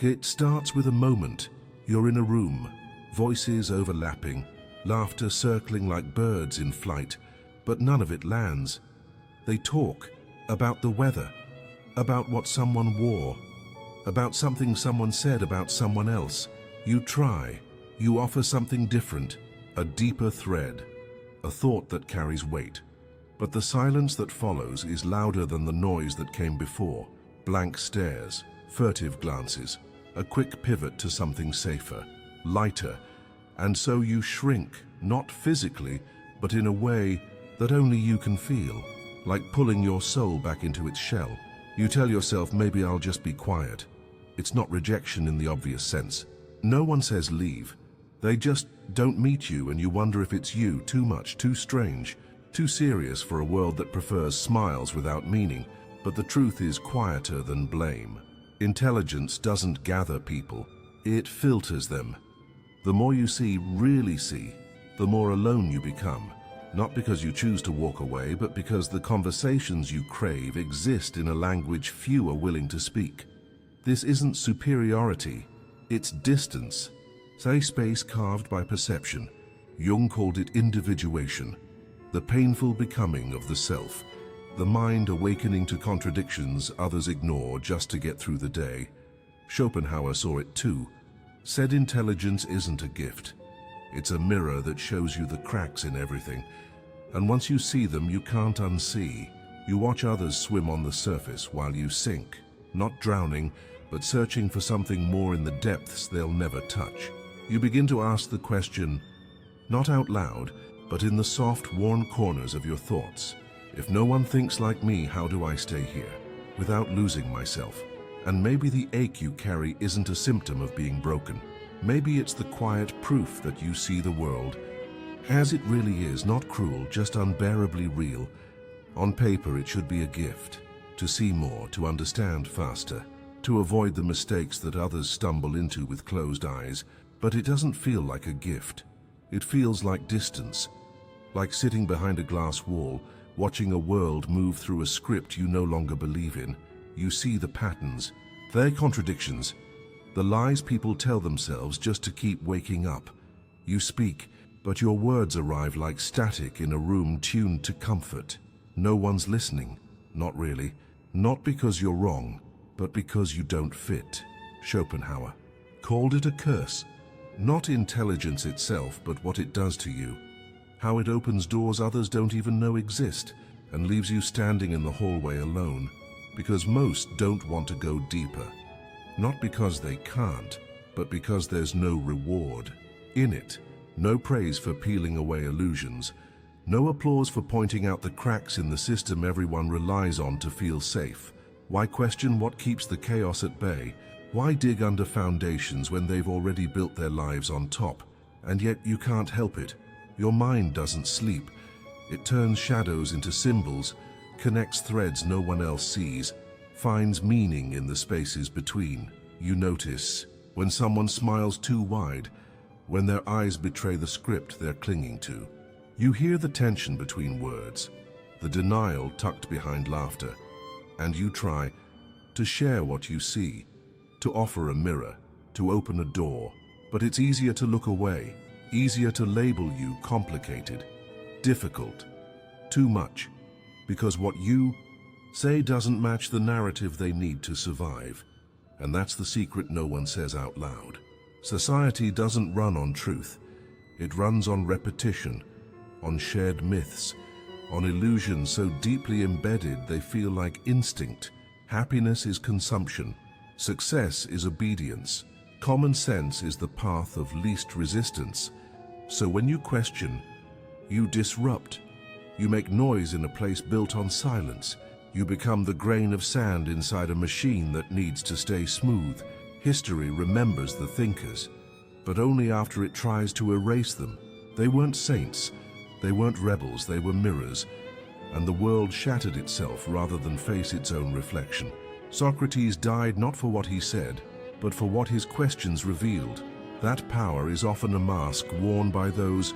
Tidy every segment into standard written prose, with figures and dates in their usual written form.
It starts with a moment. You're in a room, voices overlapping, laughter circling like birds in flight, but none of it lands. They talk about the weather, about what someone wore, about something someone said about someone else. You try, you offer something different, a deeper thread, a thought that carries weight. But the silence that follows is louder than the noise that came before. Blank stares, furtive glances, a quick pivot to something safer, lighter, and so you shrink, not physically, but in a way that only you can feel, like pulling your soul back into its shell. You tell yourself, maybe I'll just be quiet. It's not rejection in the obvious sense. No one says leave. They just don't meet you, and you wonder if it's you, too much, too strange, too serious for a world that prefers smiles without meaning. But the truth is quieter than blame. Intelligence doesn't gather people, it filters them. The more you see, really see, the more alone you become. Not because you choose to walk away, but because the conversations you crave exist in a language few are willing to speak. This isn't superiority, it's distance. Say space carved by perception. Jung called it individuation, the painful becoming of the self, the mind awakening to contradictions others ignore just to get through the day. Schopenhauer saw it too, said intelligence isn't a gift. It's a mirror that shows you the cracks in everything, and once you see them, you can't unsee. You watch others swim on the surface while you sink, not drowning, but searching for something more in the depths they'll never touch. You begin to ask the question, not out loud, but in the soft, worn corners of your thoughts. If no one thinks like me, how do I stay here, without losing myself? And maybe the ache you carry isn't a symptom of being broken. Maybe it's the quiet proof that you see the world as it really is, not cruel, just unbearably real. On paper, it should be a gift, to see more, to understand faster, to avoid the mistakes that others stumble into with closed eyes. But it doesn't feel like a gift. It feels like distance, like sitting behind a glass wall, watching a world move through a script you no longer believe in. You see the patterns, their contradictions, the lies people tell themselves just to keep waking up. You speak, but your words arrive like static in a room tuned to comfort. No one's listening, not really, not because you're wrong, but because you don't fit. Schopenhauer called it a curse. Not intelligence itself, but what it does to you. How it opens doors others don't even know exist and leaves you standing in the hallway alone, because most don't want to go deeper. Not because they can't, but because there's no reward in it. No praise for peeling away illusions. No applause for pointing out the cracks in the system everyone relies on to feel safe. Why question what keeps the chaos at bay? Why dig under foundations when they've already built their lives on top? And yet you can't help it. Your mind doesn't sleep. It turns shadows into symbols, connects threads no one else sees, finds meaning in the spaces between. You notice when someone smiles too wide, when their eyes betray the script they're clinging to. You hear the tension between words, the denial tucked behind laughter, and you try to share what you see, to offer a mirror, to open a door. But it's easier to look away, easier to label you complicated, difficult, too much, because what you say doesn't match the narrative they need to survive. And that's the secret no one says out loud. Society doesn't run on truth. It runs on repetition, on shared myths, on illusions so deeply embedded they feel like instinct. Happiness is consumption. Success is obedience. Common sense is the path of least resistance. So when you question, you disrupt. You make noise in a place built on silence. You become the grain of sand inside a machine that needs to stay smooth. History remembers the thinkers, but only after it tries to erase them. They weren't saints, they weren't rebels, they were mirrors, and the world shattered itself rather than face its own reflection. Socrates died not for what he said, but for what his questions revealed. That power is often a mask worn by those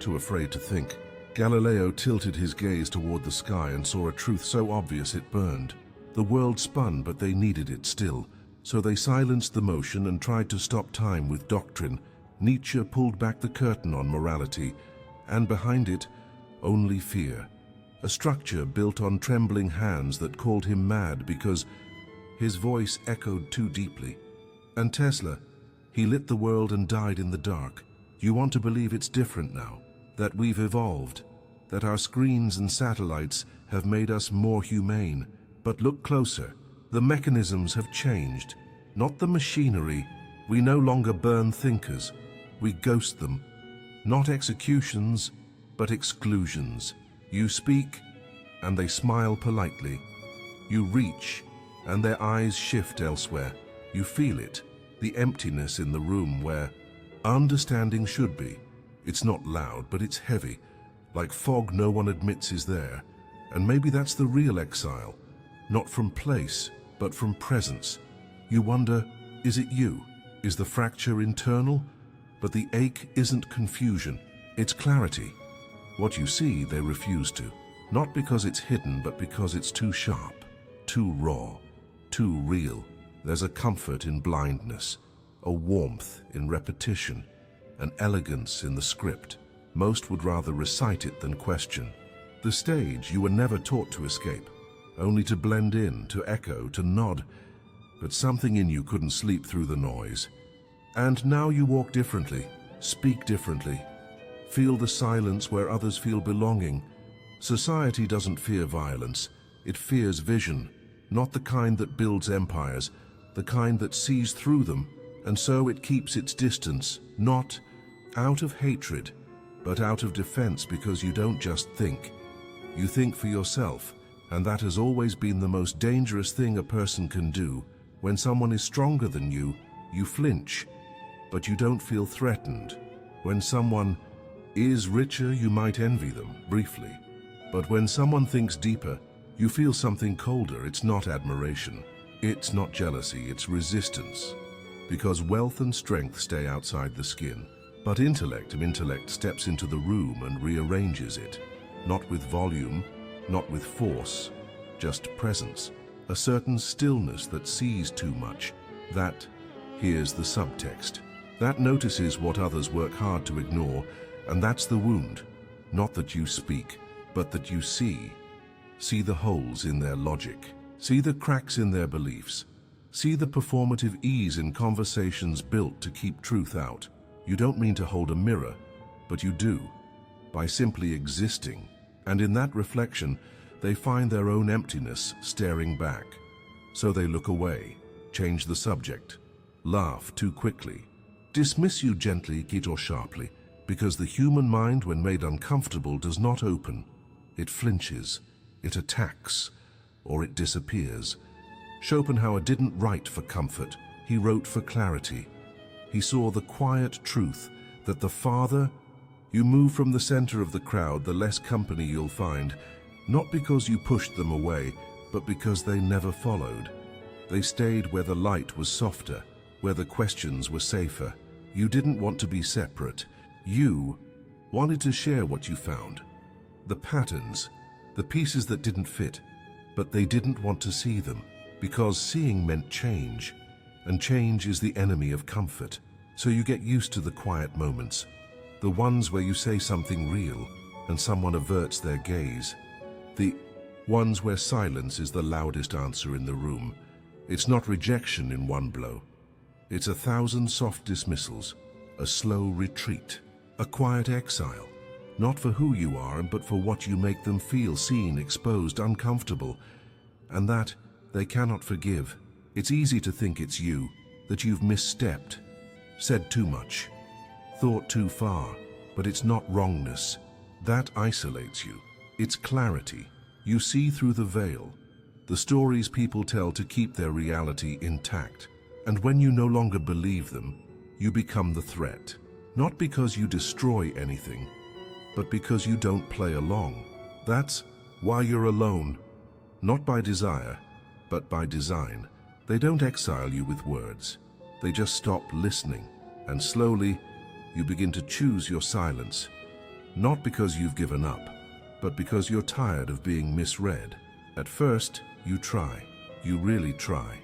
too afraid to think. Galileo tilted his gaze toward the sky and saw a truth so obvious it burned. The world spun, but they needed it still. So they silenced the motion and tried to stop time with doctrine. Nietzsche pulled back the curtain on morality, and behind it, only fear. A structure built on trembling hands that called him mad because his voice echoed too deeply. And Tesla, he lit the world and died in the dark. You want to believe it's different now, that we've evolved, that our screens and satellites have made us more humane. But look closer. The mechanisms have changed. Not the machinery. We no longer burn thinkers. We ghost them. Not executions, but exclusions. You speak, and they smile politely. You reach, and their eyes shift elsewhere. You feel it, the emptiness in the room where understanding should be. It's not loud, but it's heavy, like fog no one admits is there. And maybe that's the real exile, not from place, but from presence. You wonder, is it you? Is the fracture internal? But the ache isn't confusion, it's clarity. What you see, they refuse to. Not because it's hidden, but because it's too sharp, too raw, too real. There's a comfort in blindness, a warmth in repetition, an elegance in the script. Most would rather recite it than question. The stage you were never taught to escape, only to blend in, to echo, to nod. But something in you couldn't sleep through the noise. And now you walk differently, speak differently, feel the silence where others feel belonging. Society doesn't fear violence, it fears vision, not the kind that builds empires, the kind that sees through them, and so it keeps its distance, not out of hatred, but out of defense, because you don't just think. You think for yourself, and that has always been the most dangerous thing a person can do. When someone is stronger than you, you flinch, but you don't feel threatened. When someone is richer, you might envy them, briefly. But when someone thinks deeper, you feel something colder. It's not admiration. It's not jealousy, it's resistance. Because wealth and strength stay outside the skin. But intellect steps into the room and rearranges it. Not with volume, not with force, just presence. A certain stillness that sees too much. That hears the subtext. That notices what others work hard to ignore, and that's the wound. Not that you speak, but that you see. See the holes in their logic. See the cracks in their beliefs. See the performative ease in conversations built to keep truth out. You don't mean to hold a mirror, but you do, by simply existing. And in that reflection, they find their own emptiness staring back. So they look away, change the subject, laugh too quickly, dismiss you gently, or sharply, because the human mind, when made uncomfortable, does not open. It flinches, it attacks, or it disappears. Schopenhauer didn't write for comfort, he wrote for clarity. He saw the quiet truth that the farther you move from the center of the crowd, the less company you'll find, not because you pushed them away, but because they never followed. They stayed where the light was softer, where the questions were safer. You didn't want to be separate. You wanted to share what you found. The patterns, the pieces that didn't fit, but they didn't want to see them, because seeing meant change, and change is the enemy of comfort. So you get used to the quiet moments, the ones where you say something real and someone averts their gaze, the ones where silence is the loudest answer in the room. It's not rejection in one blow. It's 1,000 soft dismissals, a slow retreat, a quiet exile, not for who you are, but for what you make them feel, seen, exposed, uncomfortable, and that they cannot forgive. It's easy to think it's you, that you've misstepped, said too much, thought too far, but it's not wrongness. That isolates you. It's clarity. You see through the veil, the stories people tell to keep their reality intact. And when you no longer believe them, you become the threat. Not because you destroy anything, but because you don't play along. That's why you're alone. Not by desire, but by design. They don't exile you with words. They just stop listening, and slowly you begin to choose your silence. Not because you've given up, but because you're tired of being misread. At first, you try. You really try.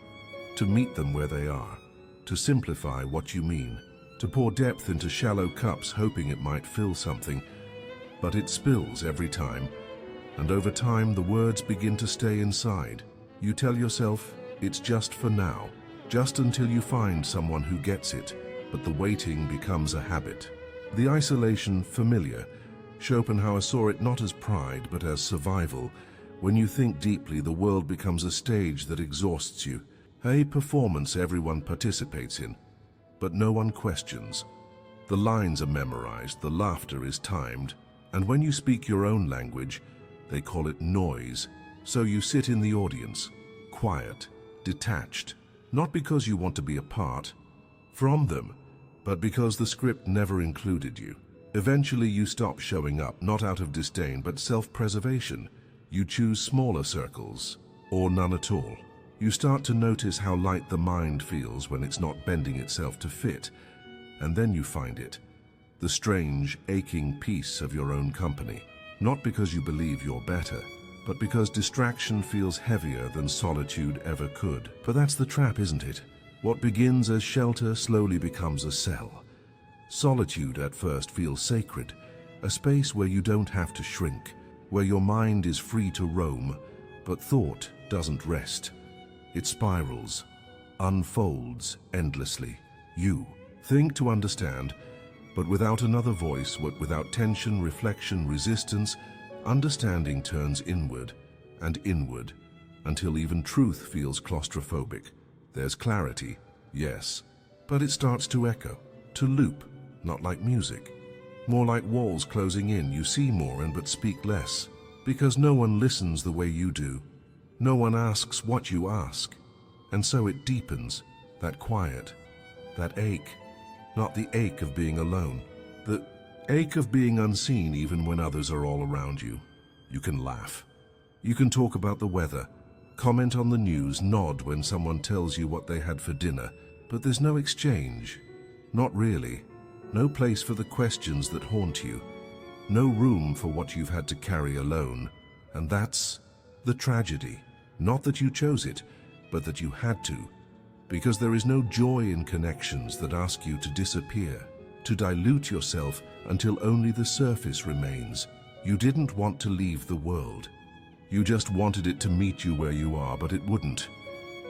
to meet them where they are, to simplify what you mean, to pour depth into shallow cups hoping it might fill something, but it spills every time, and over time the words begin to stay inside. You tell yourself, it's just for now, just until you find someone who gets it, but the waiting becomes a habit. The isolation familiar. Schopenhauer saw it not as pride, but as survival. When you think deeply, the world becomes a stage that exhausts you, a performance everyone participates in, but no one questions. The lines are memorized, the laughter is timed, and when you speak your own language, they call it noise. So you sit in the audience, quiet, detached, not because you want to be apart from them, but because the script never included you. Eventually you stop showing up, not out of disdain, but self-preservation. You choose smaller circles, or none at all. You start to notice how light the mind feels when it's not bending itself to fit, and then you find it, the strange, aching peace of your own company. Not because you believe you're better, but because distraction feels heavier than solitude ever could. But that's the trap, isn't it? What begins as shelter slowly becomes a cell. Solitude at first feels sacred, a space where you don't have to shrink, where your mind is free to roam, but thought doesn't rest. It spirals, unfolds endlessly. You think to understand, but without another voice, without tension, reflection, resistance, understanding turns inward and inward, until even truth feels claustrophobic. There's clarity, yes, but it starts to echo, to loop, not like music. More like walls closing in. You see more and but speak less, because no one listens the way you do. No one asks what you ask, and so it deepens, that quiet, that ache, not the ache of being alone, the ache of being unseen even when others are all around you. You can laugh. You can talk about the weather, comment on the news, nod when someone tells you what they had for dinner, but there's no exchange. Not really. No place for the questions that haunt you. No room for what you've had to carry alone. And that's the tragedy. Not that you chose it, but that you had to. Because there is no joy in connections that ask you to disappear, to dilute yourself until only the surface remains. You didn't want to leave the world. You just wanted it to meet you where you are, but it wouldn't.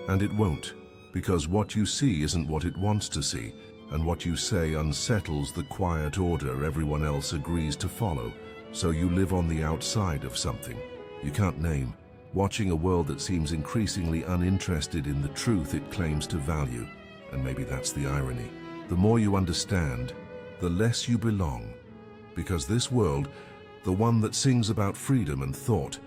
And it won't, because what you see isn't what it wants to see, and what you say unsettles the quiet order everyone else agrees to follow. So you live on the outside of something you can't name, watching a world that seems increasingly uninterested in the truth it claims to value. And maybe that's the irony. The more you understand, the less you belong. Because this world, the one that sings about freedom and thought,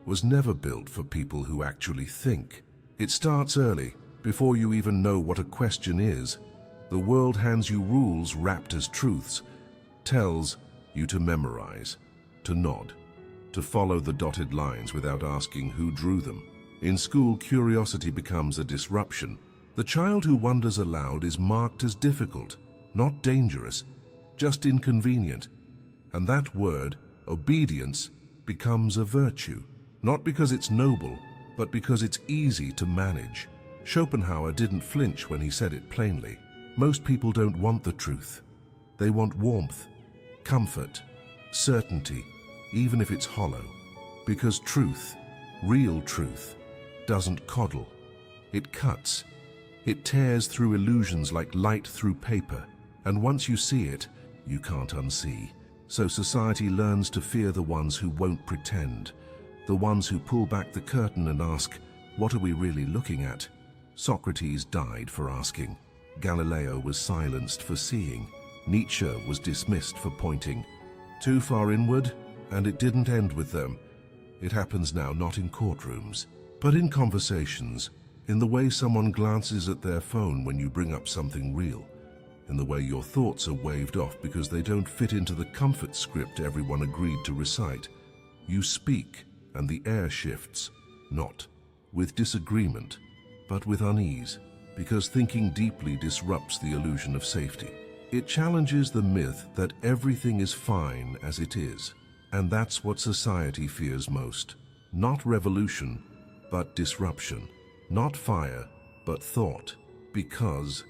was never built for people who actually think. It starts early, before you even know what a question is. The world hands you rules wrapped as truths, tells you to memorize, to nod, to follow the dotted lines without asking who drew them. In school, curiosity becomes a disruption. The child who wonders aloud is marked as difficult, not dangerous, just inconvenient. And that word, obedience, becomes a virtue, not because it's noble, but because it's easy to manage. Schopenhauer didn't flinch when he said it plainly. Most people don't want the truth. They want warmth, comfort, certainty, even if it's hollow. Because truth, real truth, doesn't coddle. It cuts. It tears through illusions like light through paper. And once you see it, you can't unsee. So society learns to fear the ones who won't pretend, the ones who pull back the curtain and ask, what are we really looking at? Socrates died for asking. Galileo was silenced for seeing. Nietzsche was dismissed for pointing. Too far inward, and it didn't end with them. It happens now not in courtrooms, but in conversations, in the way someone glances at their phone when you bring up something real, in the way your thoughts are waved off because they don't fit into the comfort script everyone agreed to recite. You speak, and the air shifts, not with disagreement, but with unease, because thinking deeply disrupts the illusion of safety. It challenges the myth that everything is fine as it is, and that's what society fears most. Not revolution, but disruption. Not fire, but thought. Because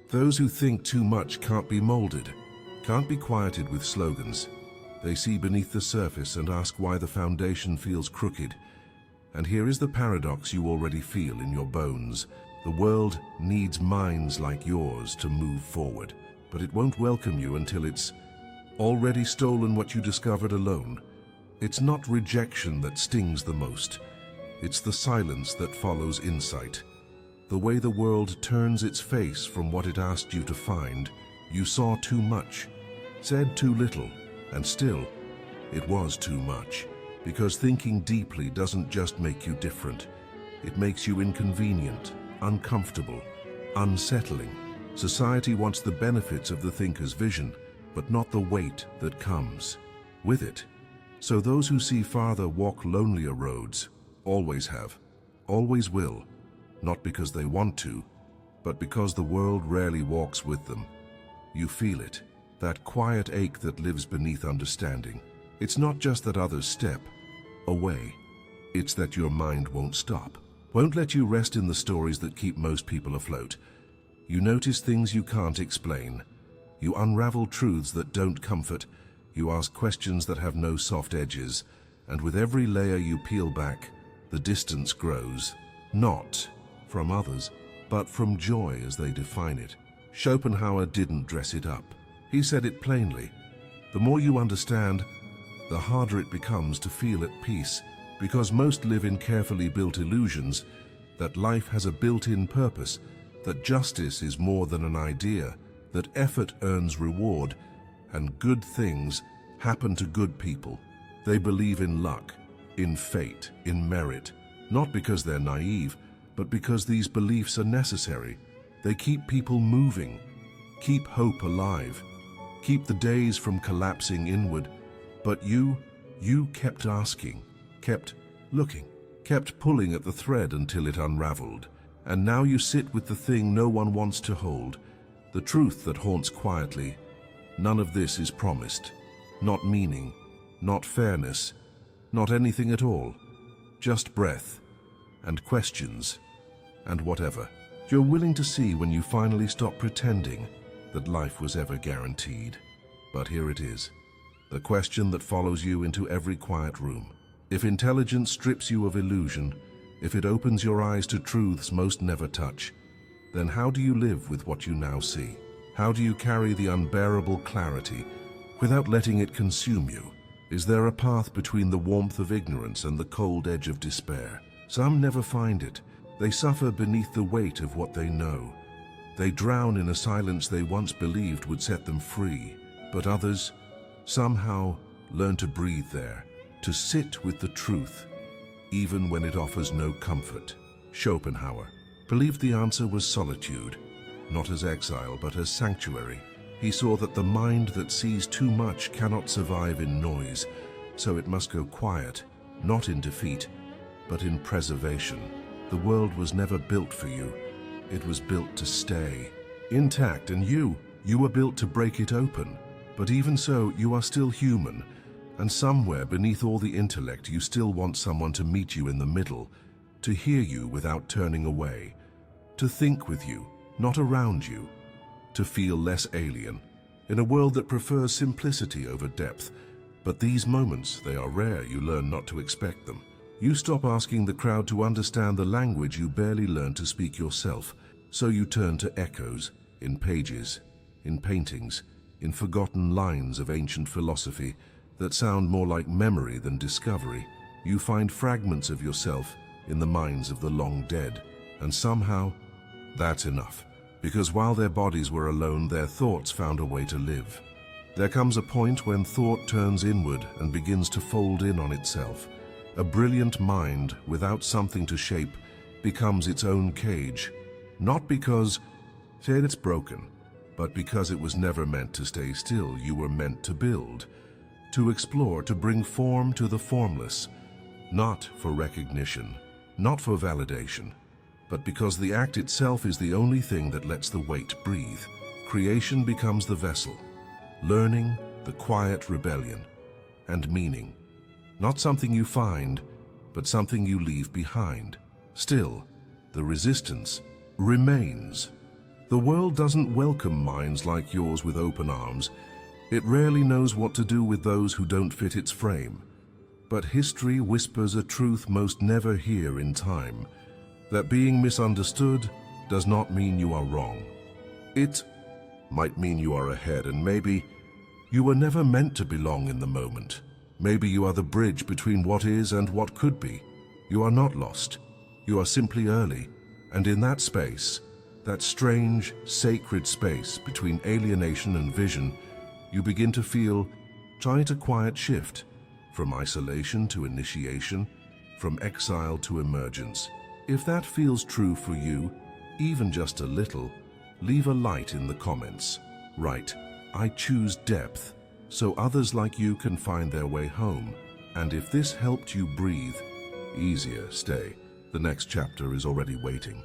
those who think too much can't be molded, can't be quieted with slogans. They see beneath the surface and ask why the foundation feels crooked. And here is the paradox you already feel in your bones. The world needs minds like yours to move forward, but it won't welcome you until it's already stolen what you discovered alone. It's not rejection that stings the most. It's the silence that follows insight. The way the world turns its face from what it asked you to find. You saw too much, said too little, and still, it was too much. Because thinking deeply doesn't just make you different. It makes you inconvenient, uncomfortable, unsettling. Society wants the benefits of the thinker's vision, but not the weight that comes with it. So those who see farther walk lonelier roads, always have, always will, not because they want to, but because the world rarely walks with them. You feel it, that quiet ache that lives beneath understanding. It's not just that others step away, it's that your mind won't stop, won't let you rest in the stories that keep most people afloat. You notice things you can't explain. You unravel truths that don't comfort. You ask questions that have no soft edges. And with every layer you peel back, the distance grows. Not from others, but from joy as they define it. Schopenhauer didn't dress it up. He said it plainly. The more you understand, the harder it becomes to feel at peace, because most live in carefully built illusions that life has a built-in purpose, that justice is more than an idea, that effort earns reward, and good things happen to good people. They believe in luck, in fate, in merit, not because they're naive, but because these beliefs are necessary. They keep people moving, keep hope alive, keep the days from collapsing inward. But you kept asking, kept looking, kept pulling at the thread until it unraveled. And now you sit with the thing no one wants to hold, the truth that haunts quietly. None of this is promised. Not meaning, not fairness, not anything at all. Just breath, and questions, and whatever. You're willing to see when you finally stop pretending that life was ever guaranteed. But here it is. The question that follows you into every quiet room. If intelligence strips you of illusion, if it opens your eyes to truths most never touch, then how do you live with what you now see? How do you carry the unbearable clarity without letting it consume you? Is there a path between the warmth of ignorance and the cold edge of despair? Some never find it. They suffer beneath the weight of what they know. They drown in a silence they once believed would set them free. But others somehow learn to breathe there, to sit with the truth, even when it offers no comfort. Schopenhauer believed the answer was solitude, not as exile, but as sanctuary. He saw that the mind that sees too much cannot survive in noise, so it must go quiet, not in defeat, but in preservation. The world was never built for you. It was built to stay intact, and you were built to break it open. But even so, you are still human, and somewhere beneath all the intellect, you still want someone to meet you in the middle, to hear you without turning away, to think with you, not around you, to feel less alien, in a world that prefers simplicity over depth. But these moments, they are rare. You learn not to expect them. You stop asking the crowd to understand the language you barely learned to speak yourself, so you turn to echoes, in pages, in paintings, in forgotten lines of ancient philosophy that sound more like memory than discovery. You find fragments of yourself in the minds of the long dead, and somehow that's enough, because while their bodies were alone, their thoughts found a way to live. There comes a point when thought turns inward and begins to fold in on itself. A brilliant mind without something to shape becomes its own cage, not because it's broken, but because it was never meant to stay still. You were meant to build, to explore, to bring form to the formless, not for recognition, not for validation, but because the act itself is the only thing that lets the weight breathe. Creation becomes the vessel, learning, the quiet rebellion, and meaning. Not something you find, but something you leave behind. Still, the resistance, remains. The world doesn't welcome minds like yours with open arms. It rarely knows what to do with those who don't fit its frame. But history whispers a truth most never hear in time, that being misunderstood does not mean you are wrong. It might mean you are ahead, and maybe you were never meant to belong in the moment. Maybe you are the bridge between what is and what could be. You are not lost. You are simply early, and in that space, that strange, sacred space between alienation and vision, you begin to feel quite a quiet shift, from isolation to initiation, from exile to emergence. If that feels true for you, even just a little, leave a light in the comments. Write, "I choose depth," so others like you can find their way home. And if this helped you breathe easier, stay. The next chapter is already waiting.